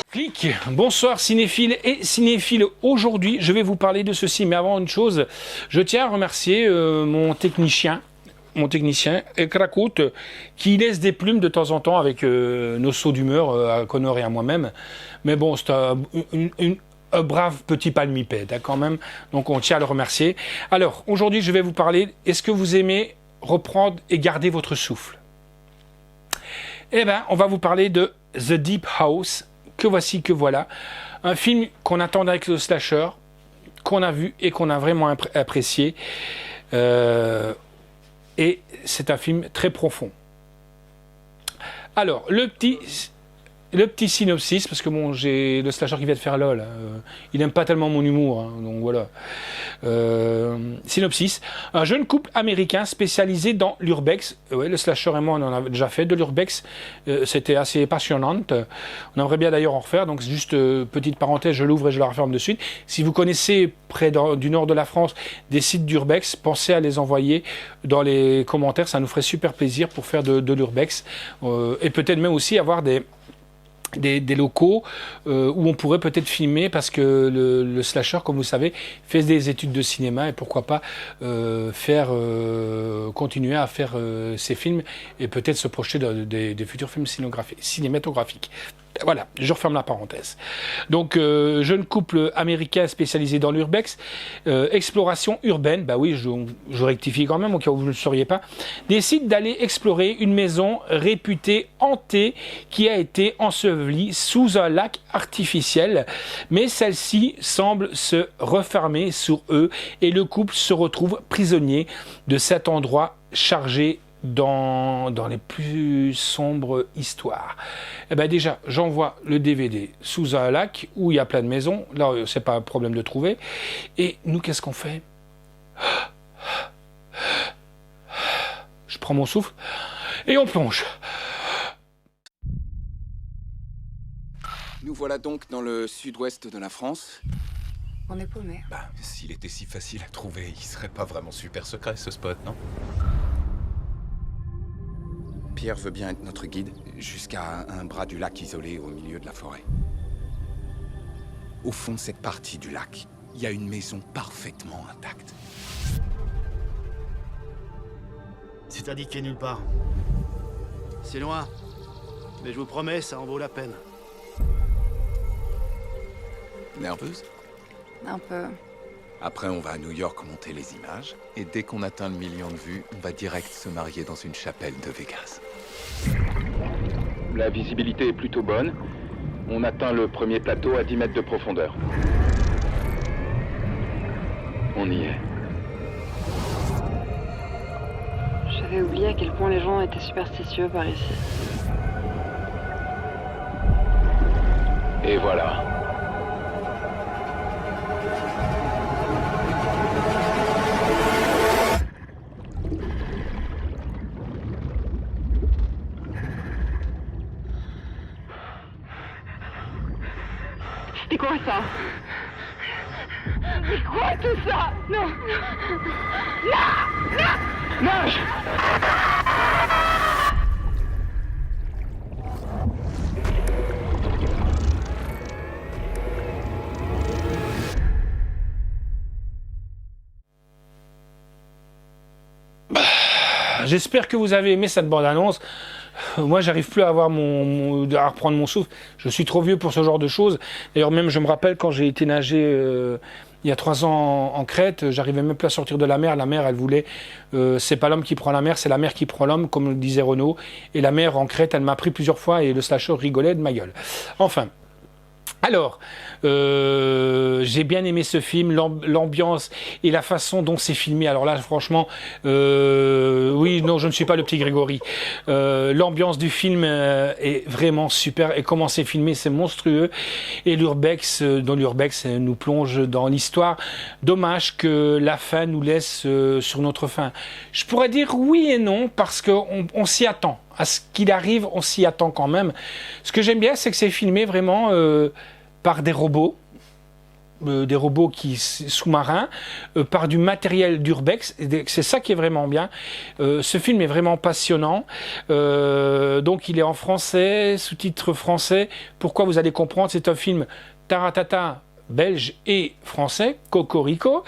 Clic, bonsoir cinéphiles et cinéphiles. Aujourd'hui, je vais vous parler de ceci. Mais avant une chose, je tiens à remercier mon technicien, Krakout, qui laisse des plumes de temps en temps avec nos sauts d'humeur à Connor et à moi-même. Mais bon, c'est un brave petit palmipède hein, quand même. Donc on tient à le remercier. Alors, aujourd'hui, je vais vous parler, est-ce que vous aimez reprendre et garder votre souffle? Eh bien, on va vous parler de The Deep House. Que voici, que voilà. Un film qu'on attendait avec le slasher, qu'on a vu et qu'on a vraiment apprécié. Et c'est un film très profond. Alors, le petit synopsis, parce que bon, j'ai le slasher qui vient de faire LOL. Il n'aime pas tellement mon humour, hein, donc voilà. Synopsis. Un jeune couple américain spécialisé dans l'urbex. Ouais, le slasher et moi, on en a déjà fait de l'urbex. C'était assez passionnant. On aimerait bien d'ailleurs en refaire. Donc, juste petite parenthèse, je l'ouvre et je la referme de suite. Si vous connaissez près du nord de la France des sites d'urbex, pensez à les envoyer dans les commentaires. Ça nous ferait super plaisir pour faire de l'urbex. Et peut-être même aussi avoir des locaux où on pourrait peut-être filmer, parce que le slasher, comme vous savez, fait des études de cinéma, et pourquoi pas continuer à faire ces films et peut-être se projeter dans des futurs films cinématographiques. Voilà, je referme la parenthèse. Donc, jeune couple américain spécialisé dans l'urbex, exploration urbaine, bah oui, je rectifie quand même, au cas où vous ne le sauriez pas, décide d'aller explorer une maison réputée hantée qui a été ensevelie sous un lac artificiel, mais celle-ci semble se refermer sur eux et le couple se retrouve prisonnier de cet endroit chargé dans les plus sombres histoires. Eh ben déjà, j'envoie le DVD sous un lac où il y a plein de maisons. Là, c'est pas un problème de trouver. Et nous, qu'est-ce qu'on fait? Je prends mon souffle et on plonge. Nous voilà donc dans le sud-ouest de la France. On est paumé. Bah, s'il était si facile à trouver, il serait pas vraiment super secret ce spot, non? Pierre veut bien être notre guide jusqu'à un bras du lac isolé au milieu de la forêt. Au fond de cette partie du lac, il y a une maison parfaitement intacte. C'est indiqué nulle part. C'est loin, mais je vous promets, ça en vaut la peine. Nerveuse? Un peu. Après, on va à New York monter les images. Et dès qu'on atteint le million de vues, on va direct se marier dans une chapelle de Vegas. La visibilité est plutôt bonne. On atteint le premier plateau à 10 mètres de profondeur. On y est. J'avais oublié à quel point les gens étaient superstitieux par ici. Et voilà. C'est quoi ça? C'est quoi tout ça? Non! Nage! J'espère que vous avez aimé cette bande-annonce. Moi, j'arrive plus à avoir à reprendre mon souffle. Je suis trop vieux pour ce genre de choses. D'ailleurs, même, je me rappelle quand j'ai été nager il y a 3 ans en Crète, j'arrivais même plus à sortir de la mer. La mer, elle voulait... c'est pas l'homme qui prend la mer, c'est la mer qui prend l'homme, comme le disait Renaud. Et la mer en Crète, elle m'a pris plusieurs fois et le slasher rigolait de ma gueule. Enfin... Alors, j'ai bien aimé ce film, l'ambiance et la façon dont c'est filmé. Alors là, franchement, oui, non, je ne suis pas le petit Grégory. L'ambiance du film est vraiment super et comment c'est filmé, c'est monstrueux. Et l'urbex, dans l'urbex, nous plonge dans l'histoire. Dommage que la fin nous laisse sur notre fin. Je pourrais dire oui et non parce qu'on s'y attend. À ce qu'il arrive, on s'y attend quand même. Ce que j'aime bien, c'est que c'est filmé vraiment par des robots. des robots sous-marins par du matériel d'urbex. C'est ça qui est vraiment bien. Ce film est vraiment passionnant. Donc il est en français, sous-titres français. Pourquoi, vous allez comprendre. C'est un film taratata belge et français, Cocorico.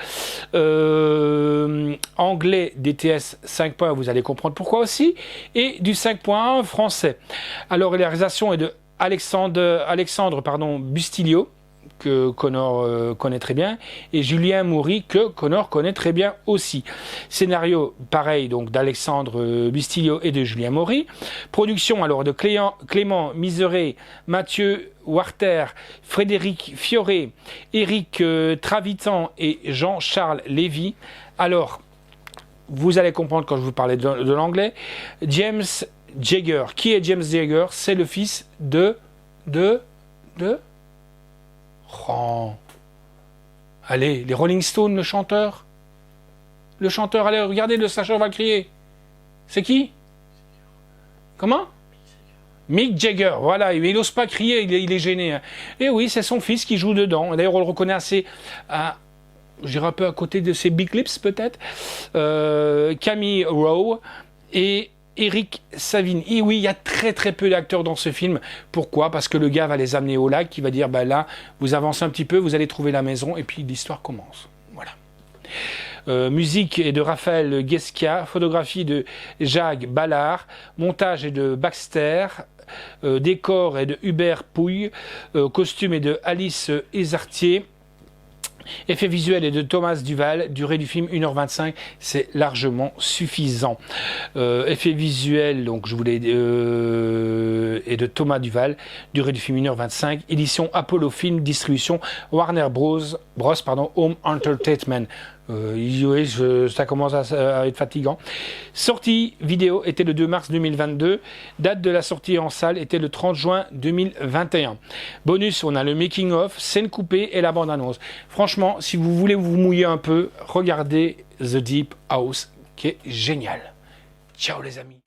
Anglais DTS 5 points, vous allez comprendre pourquoi aussi. Et du 5.1 français. Alors la réalisation est de Alexandre Bustillo, que Connor connaît très bien, et Julien Moury, que Connor connaît très bien aussi. Scénario, pareil, donc d'Alexandre Bustillo et de Julien Moury. Production, alors, de Clément Miseret, Mathieu Warter, Frédéric Fioré, Éric Travitan et Jean-Charles Lévy. Alors, vous allez comprendre quand je vous parlais de l'anglais. James Jagger. Qui est James Jagger? C'est le fils de... Oh. Allez, les Rolling Stones, le chanteur. Le chanteur, allez, regardez, le sacheur va crier. C'est qui? Comment? Mick Jagger, voilà, il n'ose pas crier, il est gêné. Hein. Et oui, c'est son fils qui joue dedans. D'ailleurs, on le reconnaît assez, je dirais un peu à côté de ses Big Lips, peut-être. Camille Rowe et Eric Savine. Et oui, il y a très très peu d'acteurs dans ce film. Pourquoi? Parce que le gars va les amener au lac, qui va dire, bah là, vous avancez un petit peu, vous allez trouver la maison, et puis l'histoire commence. Voilà. Musique est de Raphaël Guesquia, photographie de Jacques Ballard, montage est de Baxter, décor est de Hubert Pouille, costume est de Alice Ezartier, effet visuel est de Thomas Duval, durée du film 1h25, c'est largement suffisant. Effet visuel, donc je voulais est de Thomas Duval, durée du film 1h25, édition Apollo Film, distribution Warner Bros. Home Entertainment. Ça commence à être fatigant. Sortie vidéo était le 2 mars 2022. Date de la sortie en salle était le 30 juin 2021. Bonus, on a le making of, scène coupée et la bande-annonce. Franchement, si vous voulez vous mouiller un peu, regardez The Deep House, qui est génial. Ciao les amis.